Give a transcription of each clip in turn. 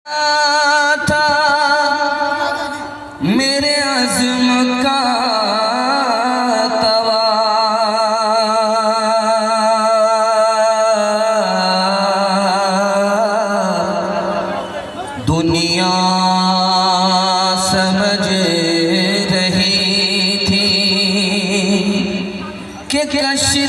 تھا میرے عزم کا توا، دنیا سمجھ رہی تھی کہ کشتی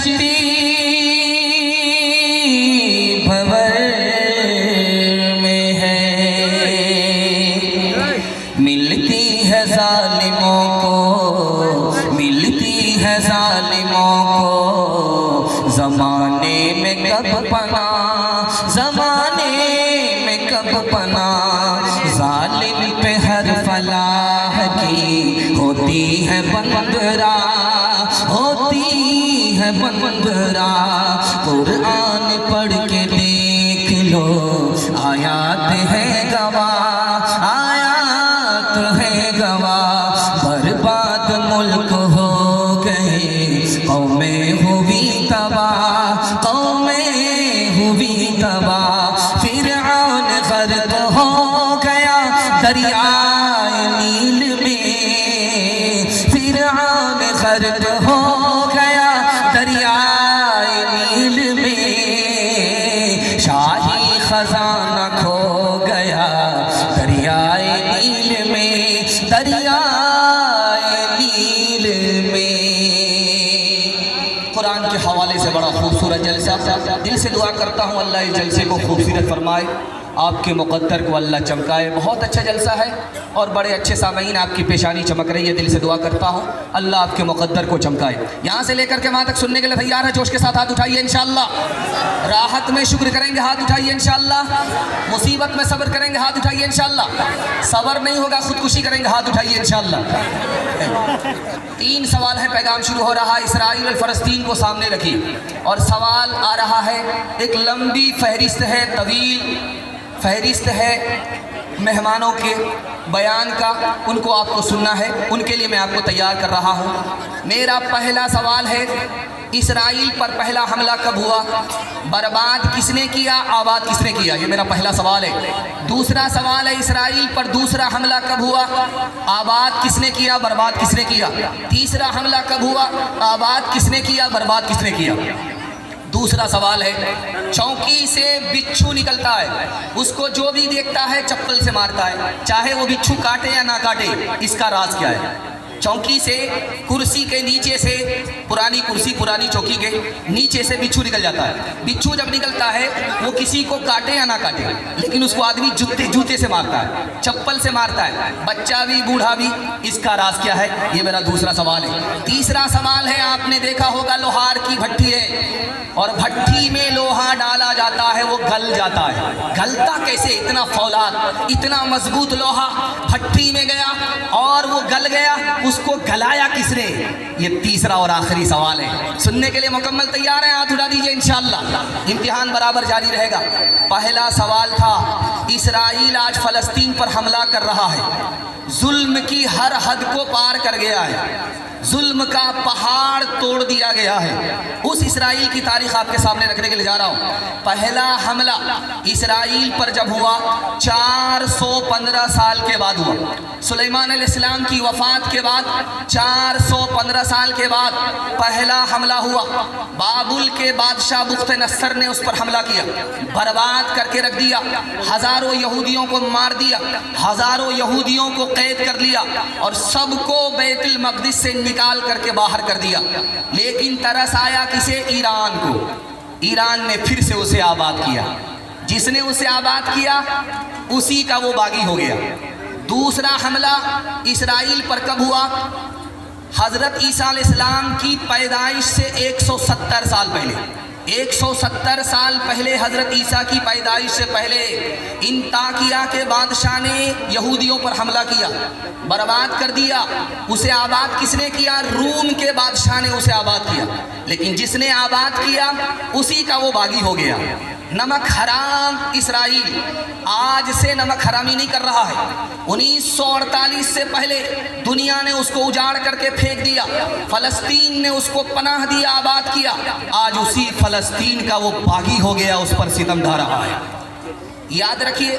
زمانے میں کب پناہ، زمانے میں کب پناہ، ظالم پہ ہر فلاح کی ہوتی ہے بندراہ، ہوتی ہے بندراہ۔ قرآن پڑھ کے دیکھ لو، آیات ہے گواہ، آیات ہے گواہ۔ برباد ملک ہو گئے، قومیں ہوئی تباہ، قومیں ہوئی تباہ۔ فرعون غرق ہو گیا دریائے نیل میں، فرعون غرق ہو گیا دریائے نیل میں، شاہی خزانہ کھو گیا دریائے نیل میں، دریائے نیل میں۔ قرآن کے حوالے سے بڑا خوبصورت جلسہ، دل سے دعا کرتا ہوں اللہ اس جلسے کو خوبصورت فرمائے، آپ کے مقدر کو اللہ چمکائے۔ بہت اچھا جلسہ ہے اور بڑے اچھے سامعین، آپ کی پیشانی چمک رہی ہے، دل سے دعا کرتا ہوں اللہ آپ کے مقدر کو چمکائے۔ یہاں سے لے کر کے وہاں تک سننے کے لیے تیار ہے؟ جوش کے ساتھ ہاتھ اٹھائیے انشاءاللہ۔ راحت میں شکر کریں گے، ہاتھ اٹھائیے انشاءاللہ۔ مصیبت میں صبر کریں گے، ہاتھ اٹھائیے انشاءاللہ۔ صبر نہیں ہوگا خودکشی کریں گے، ہاتھ اٹھائیے انشاءاللہ۔ 3 سوال ہے، پیغام شروع ہو رہا ہے، اسرائیل اور فلسطین کو سامنے رکھیے، اور سوال آ رہا ہے، ایک لمبی فہرست ہے، طویل فہرست ہے مہمانوں کے بیان کا، ان کو آپ کو سننا ہے، ان کے لیے میں آپ کو تیار کر رہا ہوں۔ میرا پہلا سوال ہے، اسرائیل پر پہلا حملہ کب ہوا؟ برباد کس نے کیا؟ آباد کس نے کیا؟ یہ میرا پہلا سوال ہے۔ دوسرا سوال ہے، اسرائیل پر دوسرا حملہ کب ہوا؟ آباد کس نے کیا؟ برباد کس نے کیا؟ تیسرا حملہ کب ہوا؟ آباد کس نے کیا؟ برباد کس نے کیا؟ دوسرا سوال ہے، چونکی سے بچھو نکلتا ہے، اس کو جو بھی دیکھتا ہے چپل سے مارتا ہے، چاہے وہ بچھو کاٹے یا نہ کاٹے، اس کا راز کیا ہے؟ چونکی سے، کرسی کے نیچے سے، پرانی کرسی پرانی چوکی کے نیچے سے بچھو نکل جاتا ہے۔ بچھو جب نکلتا ہے وہ کسی کو کاٹے یا نہ کاٹے، لیکن اس کو آدمی جوتے سے مارتا ہے، چپل سے مارتا ہے، بچہ بھی بوڑھا بھی، اس کا راز کیا ہے؟ یہ میرا دوسرا سوال ہے۔ تیسرا سوال ہے، آپ نے دیکھا ہوگا لوہار کی بھٹی ہے، اور بھٹی میں لوہا ڈالا جاتا ہے، وہ گل جاتا ہے، گلتا کیسے؟ اتنا فولاد، اتنا مضبوط لوہا بھٹی میں گیا اور وہ گل گیا، اس کو گلایا کس نے؟ یہ تیسرا اور آخری سوال ہے۔ سننے کے لیے مکمل تیار ہیں؟ ہاتھ اٹھا دیجئے انشاءاللہ، امتحان برابر جاری رہے گا۔ پہلا سوال تھا، اسرائیل آج فلسطین پر حملہ کر رہا ہے، ظلم کی ہر حد کو پار کر گیا ہے، ظلم کا پہاڑ توڑ دیا گیا ہے۔ اس اسرائیل کی تاریخ آپ کے سامنے رکھنے کے لیے جا رہا ہوں۔ پہلا حملہ اسرائیل پر جب ہوا 415 سال کے بعد ہوا، سلیمان علیہ السلام کی وفات کے بعد 415 سال کے بعد پہلا حملہ ہوا۔ بابل کے بادشاہ بخت نصر نے اس پر حملہ کیا، برباد کر کے رکھ دیا، ہزاروں یہودیوں کو مار دیا، ہزاروں یہودیوں کو قید کر لیا، اور سب کو بیت المقدس سے نکال کر کے باہر کر دیا۔ لیکن ترس آیا کسے؟ ایران کو۔ ایران نے پھر سے اسے آباد کیا، جس نے اسے آباد کیا اسی کا وہ باغی ہو گیا۔ دوسرا حملہ اسرائیل پر کب ہوا؟ حضرت عیسیٰ علیہ السلام کی پیدائش سے 170 سال پہلے، 170 سال پہلے، حضرت عیسیٰ کی پیدائش سے پہلے انطاکیہ کے بادشاہ نے یہودیوں پر حملہ کیا، برباد کر دیا۔ اسے آباد کس نے کیا؟ روم کے بادشاہ نے اسے آباد کیا، لیکن جس نے آباد کیا اسی کا وہ باغی ہو گیا۔ نمک حرام اسرائیل آج سے نمک حرامی نہیں کر رہا ہے، 1948 سے پہلے دنیا نے اس کو اجاڑ کر کے پھینک دیا، فلسطین نے اس کو پناہ دیا، آباد کیا، آج اسی فلسطین کا وہ باغی ہو گیا، اس پر ستم ڈھا رہا ہے۔ یاد رکھیے